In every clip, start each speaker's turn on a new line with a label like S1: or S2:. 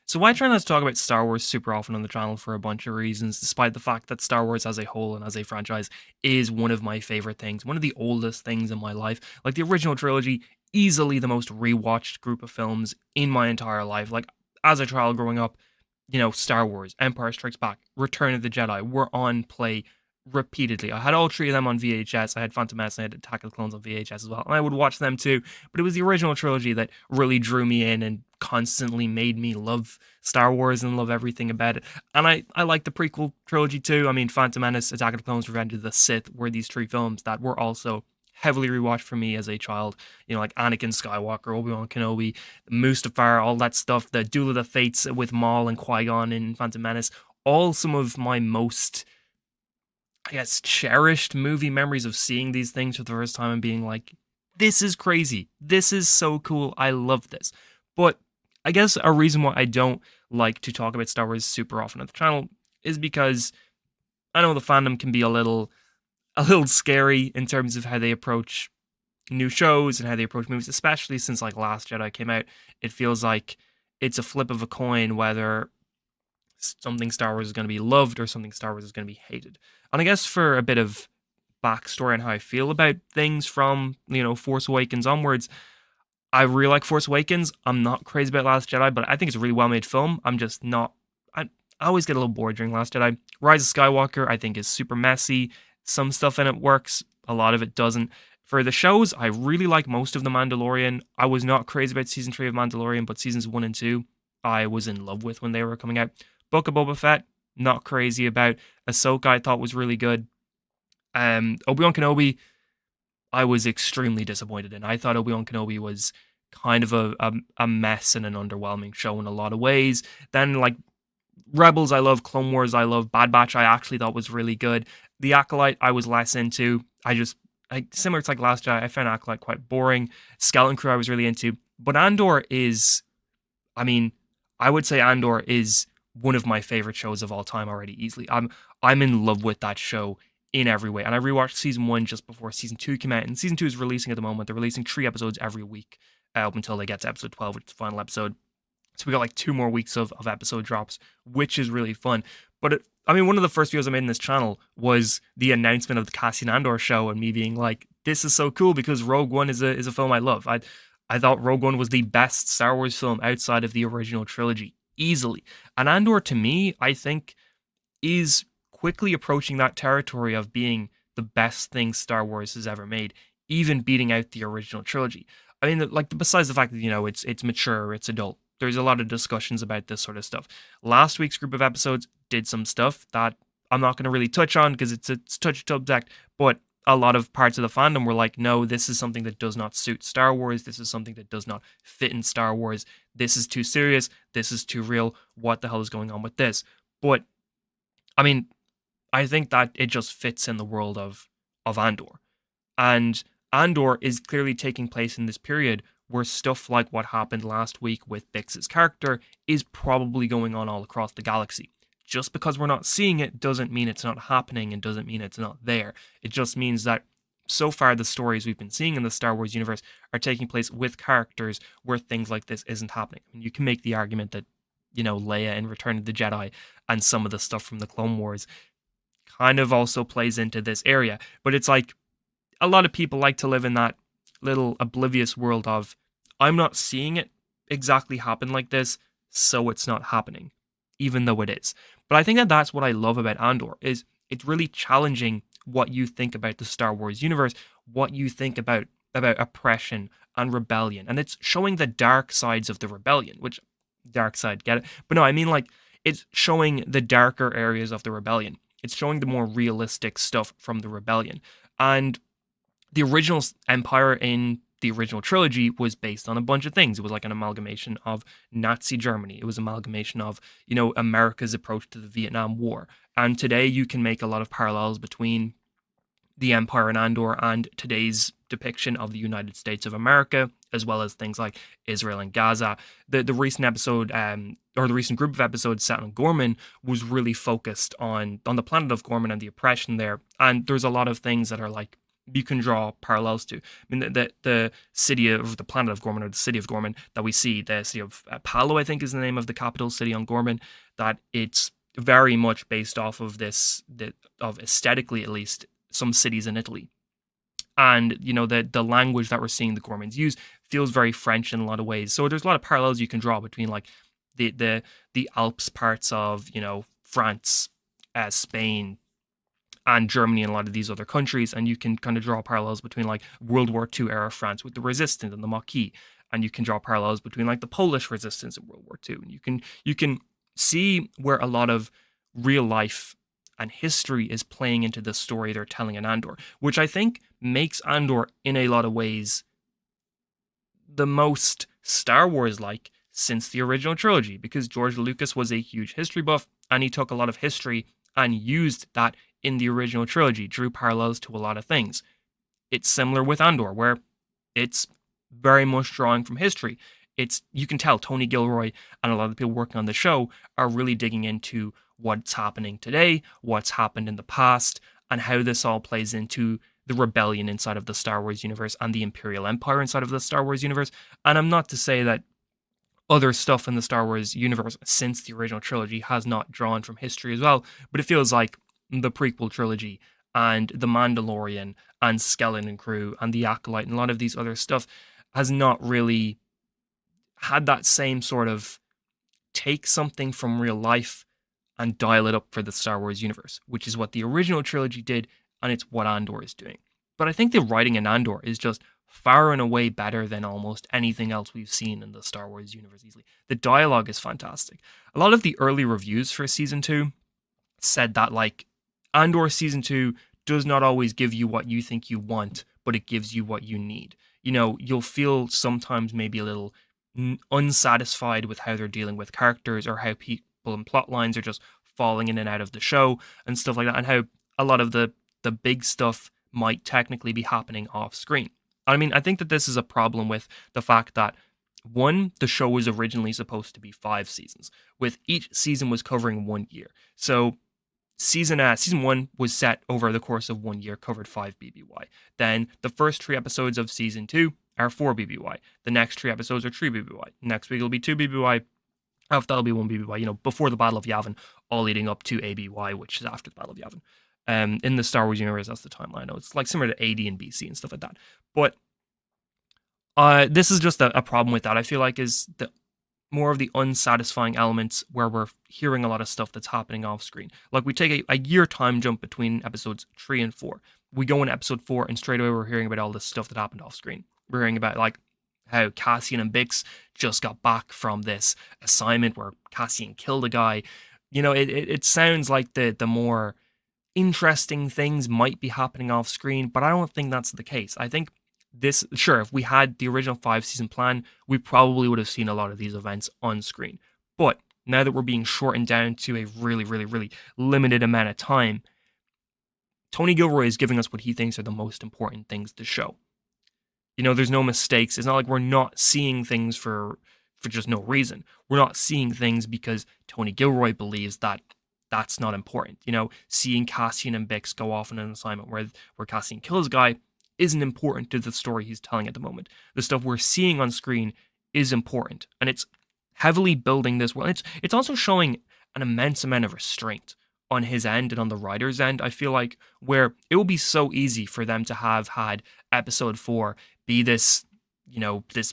S1: So I try not to talk about Star Wars super often on the channel for a bunch of reasons, despite the fact that Star Wars as a whole and as a franchise is one of my favorite things, one of the oldest things in my life. Like the original trilogy, easily the most rewatched group of films in my entire life. Like as a child growing up, Star Wars, Empire Strikes Back, Return of the Jedi were on play repeatedly. I had all three of them on VHS. I had Phantom Menace and I had Attack of the Clones on VHS as well. And I would watch them too. But it was the original trilogy that really drew me in and constantly made me love Star Wars and love everything about it. And I like the prequel trilogy too. I mean, Phantom Menace, Attack of the Clones, Revenge of the Sith were these three films that were also heavily rewatched for me as a child. Like Anakin Skywalker, Obi-Wan Kenobi, Mustafar, all that stuff, the Duel of the Fates with Maul and Qui-Gon in Phantom Menace, all some of my most, I guess, cherished movie memories of seeing these things for the first time and being like, this is crazy. This is so cool. I love this. But I guess a reason why I don't like to talk about Star Wars super often at the channel is because I know the fandom can be a little scary in terms of how they approach new shows and how they approach movies, especially since like Last Jedi came out. It feels like it's a flip of a coin whether something Star Wars is going to be loved or something Star Wars is going to be hated. And I guess for a bit of backstory on how I feel about things from, Force Awakens onwards, I really like Force Awakens. I'm not crazy about Last Jedi, but I think it's a really well made film. I'm just not. I always get a little bored during Last Jedi. Rise of Skywalker, I think, is super messy. Some stuff in it works, a lot of it doesn't. For the shows, I really like most of The Mandalorian. I was not crazy about season 3 of Mandalorian, but seasons 1 and 2, I was in love with when they were coming out. Book of Boba Fett, not crazy about. Ahsoka, I thought was really good. Obi-Wan Kenobi, I was extremely disappointed in. I thought Obi-Wan Kenobi was kind of a mess and an underwhelming show in a lot of ways. Then, like, Rebels, I love. Clone Wars, I love. Bad Batch, I actually thought was really good. The Acolyte, I was less into. Similar to like Last Jedi, I found Acolyte quite boring. Skeleton Crew, I was really into. But Andor is, I mean, I would say Andor is one of my favorite shows of all time already, easily. I'm in love with that show in every way. And I rewatched season 1 just before season 2 came out. And season 2 is releasing at the moment. They're releasing 3 episodes every week up until they get to episode 12, which is the final episode. So we got like 2 more weeks of episode drops, which is really fun. But one of the first videos I made in this channel was the announcement of the Cassian Andor show and me being like, this is so cool because Rogue One is a film I love. I thought Rogue One was the best Star Wars film outside of the original trilogy, easily. And Andor, to me, I think, is quickly approaching that territory of being the best thing Star Wars has ever made, even beating out the original trilogy. Like, besides the fact that, it's mature, it's adult, there's a lot of discussions about this sort of stuff. Last week's group of episodes did some stuff that I'm not going to really touch on because it's a touchy subject, but a lot of parts of the fandom were like, no, this is something that does not suit Star Wars. This is something that does not fit in Star Wars. This is too serious. This is too real. What the hell is going on with this? But, I think that it just fits in the world of Andor. And Andor is clearly taking place in this period where stuff like what happened last week with Bix's character is probably going on all across the galaxy. Just because we're not seeing it doesn't mean it's not happening and doesn't mean it's not there. It just means that so far the stories we've been seeing in the Star Wars universe are taking place with characters where things like this isn't happening. You can make the argument that, Leia in Return of the Jedi and some of the stuff from the Clone Wars kind of also plays into this area. But it's like, a lot of people like to live in that little oblivious world of, I'm not seeing it exactly happen like this, so it's not happening, even though it is. But I think that that's what I love about Andor, is it's really challenging what you think about the Star Wars universe, what you think about oppression and rebellion. And it's showing the dark sides of the rebellion, which, dark side, get it? But no, like, it's showing the darker areas of the rebellion. It's showing the more realistic stuff from the rebellion. And the original Empire in the original trilogy was based on a bunch of things. It was like an amalgamation of Nazi Germany. It was an amalgamation of, America's approach to the Vietnam War. And today you can make a lot of parallels between the Empire in Andor and today's depiction of the United States of America, as well as things like Israel and Gaza. The recent episode, or the recent group of episodes set on Gorman, was really focused on the planet of Gorman and the oppression there. And there's a lot of things that are like you can draw parallels to. I mean, the city of the planet of Gorman, or the city of Gorman that we see, the city of Palo, I think is the name of the capital city on Gorman, that it's very much based off of of aesthetically at least, some cities in Italy. And the language that we're seeing the Gormans use feels very French in a lot of ways. So there's a lot of parallels you can draw between like the Alps parts of France, Spain, and Germany and a lot of these other countries, and you can kind of draw parallels between like World War II era France with the resistance and the Maquis, and you can draw parallels between like the Polish resistance in World War II, and you can see where a lot of real life and history is playing into the story they're telling in Andor, which I think makes Andor in a lot of ways the most Star Wars like since the original trilogy, because George Lucas was a huge history buff and he took a lot of history and used that in the original trilogy, drew parallels to a lot of things. It's similar with Andor, where it's very much drawing from history. You can tell Tony Gilroy and a lot of the people working on the show are really digging into what's happening today, what's happened in the past, and how this all plays into the rebellion inside of the Star Wars universe and the Imperial Empire inside of the Star Wars universe. And I'm not to say that other stuff in the Star Wars universe since the original trilogy has not drawn from history as well, but it feels like the prequel trilogy and The Mandalorian and Skeleton Crew and The Acolyte and a lot of these other stuff has not really had that same sort of take something from real life and dial it up for the Star Wars universe, which is what the original trilogy did, and it's what Andor is doing. But I think the writing in Andor is just far and away better than almost anything else we've seen in the Star Wars universe easily. The dialogue is fantastic. A lot of the early reviews for season 2 said that like Andor season 2 does not always give you what you think you want, but it gives you what you need. You'll feel sometimes maybe a little unsatisfied with how they're dealing with characters, or how people and plot lines are just falling in and out of the show and stuff like that, and how a lot of the big stuff might technically be happening off screen. I mean, I think that this is a problem with the fact that, one, the show was originally supposed to be 5 seasons, with each season was covering 1 year. So season 1 was set over the course of 1 year, covered 5 BBY. Then the first 3 episodes of season 2 are 4 BBY. The next 3 episodes are 3 BBY. Next week it'll be 2 BBY. After that'll be 1 BBY, before the Battle of Yavin, all leading up to ABY, which is after the Battle of Yavin. In the Star Wars universe, that's the timeline. I know it's like similar to AD and BC and stuff like that. But this is just a problem with that. I feel like is the more of the unsatisfying elements where we're hearing a lot of stuff that's happening off screen. Like we take a year time jump between episodes 3 and 4. We go in episode 4 and straight away we're hearing about all this stuff that happened off screen. We're hearing about like how Cassian and Bix just got back from this assignment where Cassian killed a guy. It sounds like the more interesting things might be happening off screen, but I don't think that's the case. I think if we had the original 5-season plan, we probably would have seen a lot of these events on screen. But now that we're being shortened down to a really, really, really limited amount of time, Tony Gilroy is giving us what he thinks are the most important things to show. There's no mistakes. It's not like we're not seeing things for just no reason. We're not seeing things because Tony Gilroy believes that that's not important. Seeing Cassian and Bix go off on an assignment where Cassian kills a guy isn't important to the story he's telling at the moment. The stuff we're seeing on screen is important, and it's heavily building this world. It's also showing an immense amount of restraint on his end and on the writer's end. I feel like where it will be so easy for them to have had episode 4 be this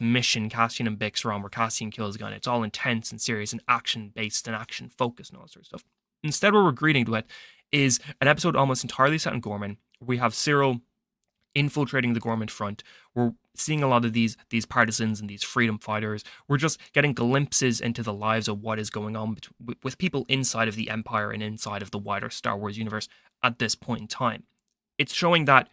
S1: mission Cassian and Bix are on, where Cassian kills a gun. It's all intense and serious and action-based and action-focused and all that sort of stuff. Instead, what we're greeting to it is an episode almost entirely set in Gorman. We have Cyril infiltrating the Gorman front. We're seeing a lot of these partisans and these freedom fighters. We're just getting glimpses into the lives of what is going on with people inside of the Empire and inside of the wider Star Wars universe at this point in time. It's showing that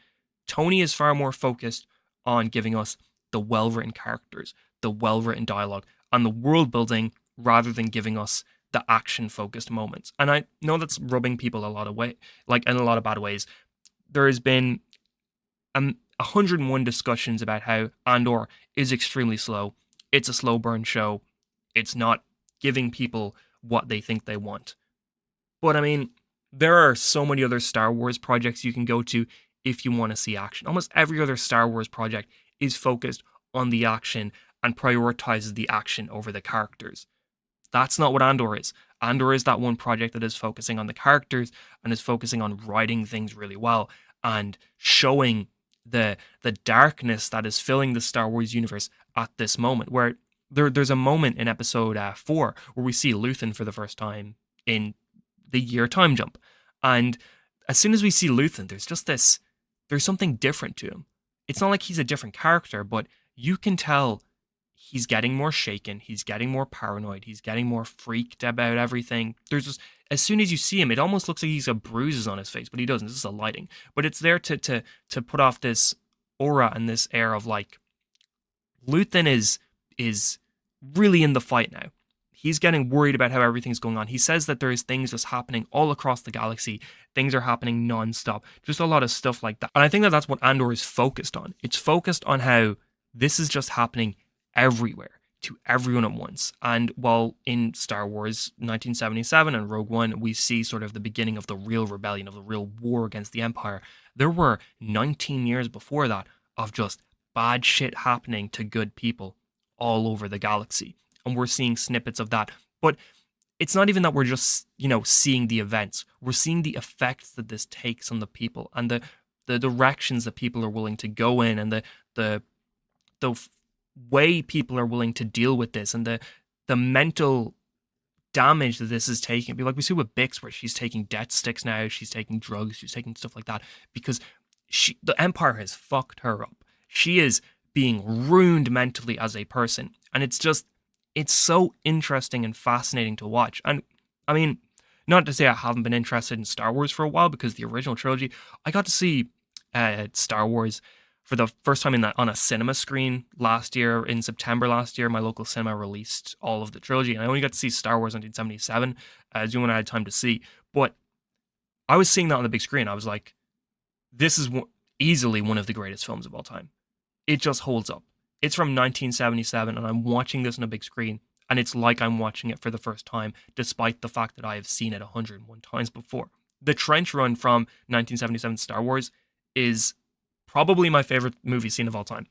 S1: Tony is far more focused on giving us the well-written characters, the well-written dialogue, and the world building rather than giving us the action-focused moments. And I know that's rubbing people a lot of in a lot of bad ways. There has been 101 discussions about how Andor is extremely slow. It's a slow burn show. It's not giving people what they think they want. But I mean, there are so many other Star Wars projects you can go to if you want to see action. Almost every other Star Wars project is focused on the action and prioritizes the action over the characters. That's not what Andor is. Andor is that one project that is focusing on the characters and is focusing on writing things really well and showing the darkness that is filling the Star Wars universe at this moment. Where there's a moment in episode 4 where we see Luthen for the first time in the year time jump, and as soon as we see Luthen, there's something different to him. It's not like he's a different character, but you can tell he's getting more shaken, he's getting more paranoid, he's getting more freaked about everything. There's just, as soon as you see him, it almost looks like he's got bruises on his face, but he doesn't. This is a lighting. But it's there to put off this aura and this air of like Luthen is really in the fight now. He's getting worried about how everything's going on. He says that there is things just happening all across the galaxy. Things are happening nonstop. Just a lot of stuff like that. And I think that that's what Andor is focused on. It's focused on how this is just happening everywhere to everyone at once. And while in Star Wars 1977 and Rogue One, we see sort of the beginning of the real rebellion, of the real war against the Empire, there were 19 years before that of just bad shit happening to good people all over the galaxy. And we're seeing snippets of that. But it's not even that we're just, seeing the events. We're seeing the effects that this takes on the people and the directions that people are willing to go in, and the way people are willing to deal with this, and the mental damage that this is taking. Like we see with Bix, where she's taking death sticks now, she's taking drugs, she's taking stuff like that, because the Empire has fucked her up. She is being ruined mentally as a person. And it's so interesting and fascinating to watch. And I mean, not to say I haven't been interested in Star Wars for a while, because the original trilogy, I got to see Star Wars for the first time on a cinema screen last year. In September last year, my local cinema released all of the trilogy, and I only got to see Star Wars 1977 as when I had time to see. But I was seeing that on the big screen. I was like, this is easily one of the greatest films of all time. It just holds up. It's from 1977, and I'm watching this on a big screen, and it's like I'm watching it for the first time, despite the fact that I have seen it 101 times before. The trench run from 1977 Star Wars is probably my favorite movie scene of all time.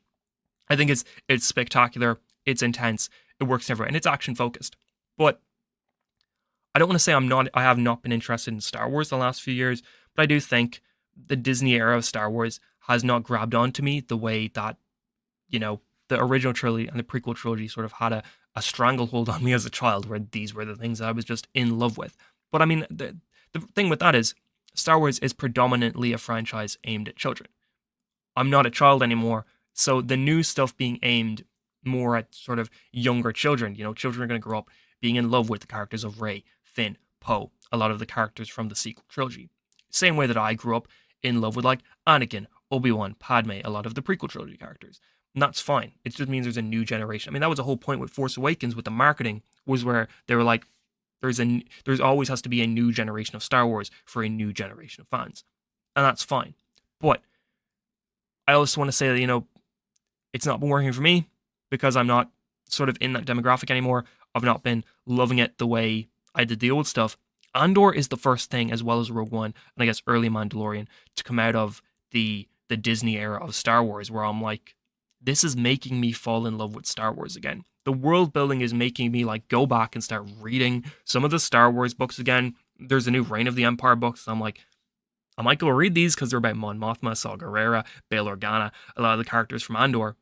S1: I think it's spectacular, it's intense, it works everywhere, and it's action focused. But I don't want to say I have not been interested in Star Wars the last few years, but I do think the Disney era of Star Wars has not grabbed onto me the way that, the original trilogy and the prequel trilogy sort of had a stranglehold on me as a child, where these were the things that I was just in love with. But I mean, the thing with that is, Star Wars is predominantly a franchise aimed at children. I'm not a child anymore, so the new stuff being aimed more at sort of younger children. Children are going to grow up being in love with the characters of Rey, Finn, Poe, a lot of the characters from the sequel trilogy. Same way that I grew up in love with like Anakin, Obi-Wan, Padme, a lot of the prequel trilogy characters. And that's fine. It just means there's a new generation. I mean, that was the whole point with Force Awakens, with the marketing, was where they were like, there's always has to be a new generation of Star Wars for a new generation of fans. And that's fine. But I also want to say that, it's not been working for me, because I'm not sort of in that demographic anymore. I've not been loving it the way I did the old stuff. Andor is the first thing, as well as Rogue One, and I guess early Mandalorian, to come out of the Disney era of Star Wars, where I'm like, this is making me fall in love with Star Wars again. The world building is making me like go back and start reading some of the Star Wars books again. There's a new Reign of the Empire books. So I'm like, I might go read these because they're about Mon Mothma, Saw Gerrera, Bail Organa, a lot of the characters from Andor.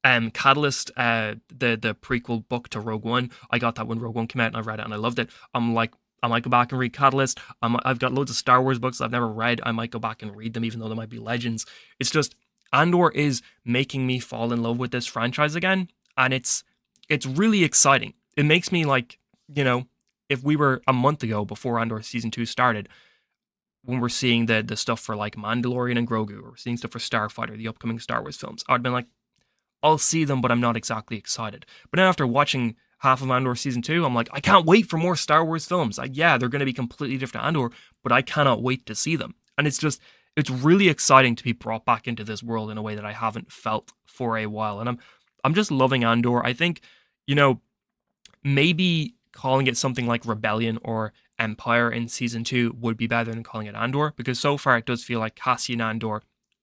S1: Catalyst, the prequel book to Rogue One, I got that when Rogue One came out, and I read it and I loved it. I'm like, I might go back and read Catalyst. I've got loads of Star Wars books I've never read. I might go back and read them, even though they might be legends. It's just, Andor is making me fall in love with this franchise again, and it's really exciting. It makes me like, if we were a month ago before Andor season 2 started, when we're seeing the stuff for like Mandalorian and Grogu, or we're seeing stuff for Starfighter, the upcoming Star Wars films, I'd been like, I'll see them, but I'm not exactly excited. But then after watching half of Andor season 2, I'm like, I can't wait for more Star Wars films. Yeah, they're going to be completely different Andor, but I cannot wait to see them. And it's really exciting to be brought back into this world in a way that I haven't felt for a while. And I'm just loving Andor. I think, maybe calling it something like Rebellion or Empire in season 2 would be better than calling it Andor, because so far it does feel like Cassian Andor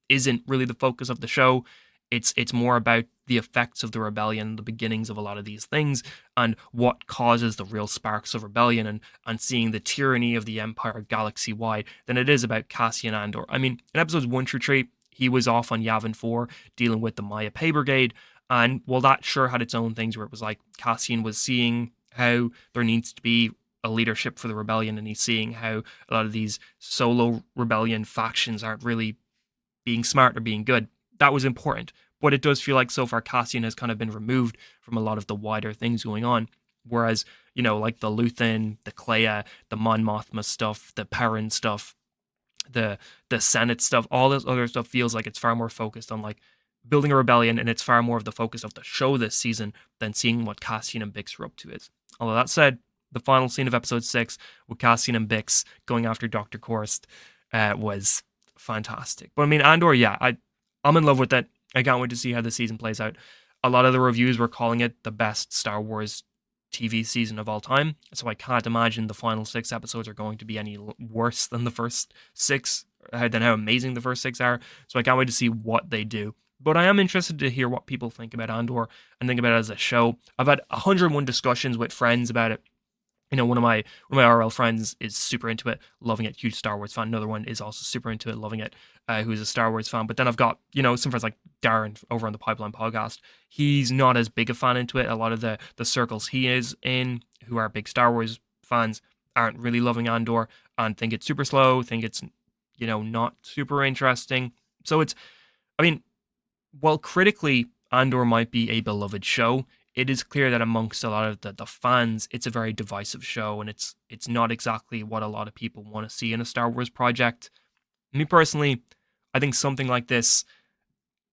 S1: isn't really the focus of the show. It's more about the effects of the rebellion, the beginnings of a lot of these things, and what causes the real sparks of rebellion, and seeing the tyranny of the Empire galaxy wide than it is about Cassian Andor. I mean, in episodes 1 through 3, he was off on Yavin 4 dealing with the Maya Pay Brigade, and well, that sure had its own things where it was like Cassian was seeing how there needs to be a leadership for the rebellion, and he's seeing how a lot of these solo rebellion factions aren't really being smart or being good. That was important. But it does feel like so far Cassian has kind of been removed from a lot of the wider things going on. Whereas, like the Luthen, the Clea, the Mon Mothma stuff, the Perrin stuff, the Senate stuff, all this other stuff feels like it's far more focused on like building a rebellion, and it's far more of the focus of the show this season than seeing what Cassian and Bix are up to is. Although that said, the final scene of episode 6 with Cassian and Bix going after Dr. Korst was fantastic. But I mean, Andor, yeah, I'm in love with it. I can't wait to see how the season plays out. A lot of the reviews were calling it the best Star Wars TV season of all time, so I can't imagine the final 6 episodes are going to be any worse than the first 6, than how amazing the first 6 are. So I can't wait to see what they do. But I am interested to hear what people think about Andor and think about it as a show. I've had 101 discussions with friends about it. One of my RL friends is super into it, loving it, huge Star Wars fan. Another one is also super into it, loving it, who's a Star Wars fan. But then I've got, some friends like Darren over on the Pipeline podcast. He's not as big a fan into it. A lot of the circles he is in, who are big Star Wars fans, aren't really loving Andor and think it's super slow, think it's, not super interesting. So while critically Andor might be a beloved show, it is clear that amongst a lot of the fans, it's a very divisive show, and it's not exactly what a lot of people want to see in a Star Wars project. Me personally, I think something like this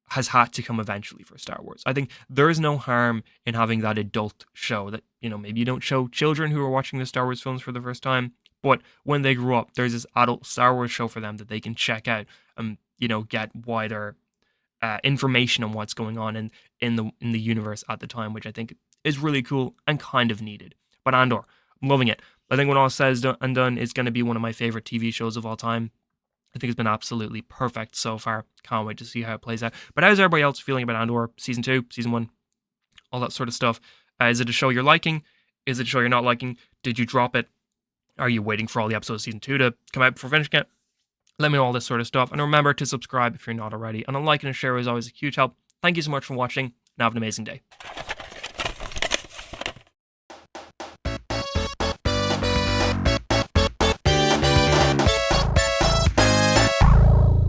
S1: has had to come eventually for Star Wars. I think there is no harm in having that adult show that, maybe you don't show children who are watching the Star Wars films for the first time, but when they grow up, there's this adult Star Wars show for them that they can check out and, get wider information on what's going on in the universe at the time, which I think is really cool and kind of needed. But Andor, I'm loving it. I think when all said and done, it's going to be one of my favorite TV shows of all time. I think it's been absolutely perfect so far. Can't wait to see how it plays out. But how's everybody else feeling about Andor? Season 2, Season 1, all that sort of stuff. Is it a show you're liking? Is it a show you're not liking? Did you drop it? Are you waiting for all the episodes of Season 2 to come out before finishing it? Let me know all this sort of stuff. And remember to subscribe if you're not already. And a like and a share is always a huge help. Thank you so much for watching, and have an amazing day.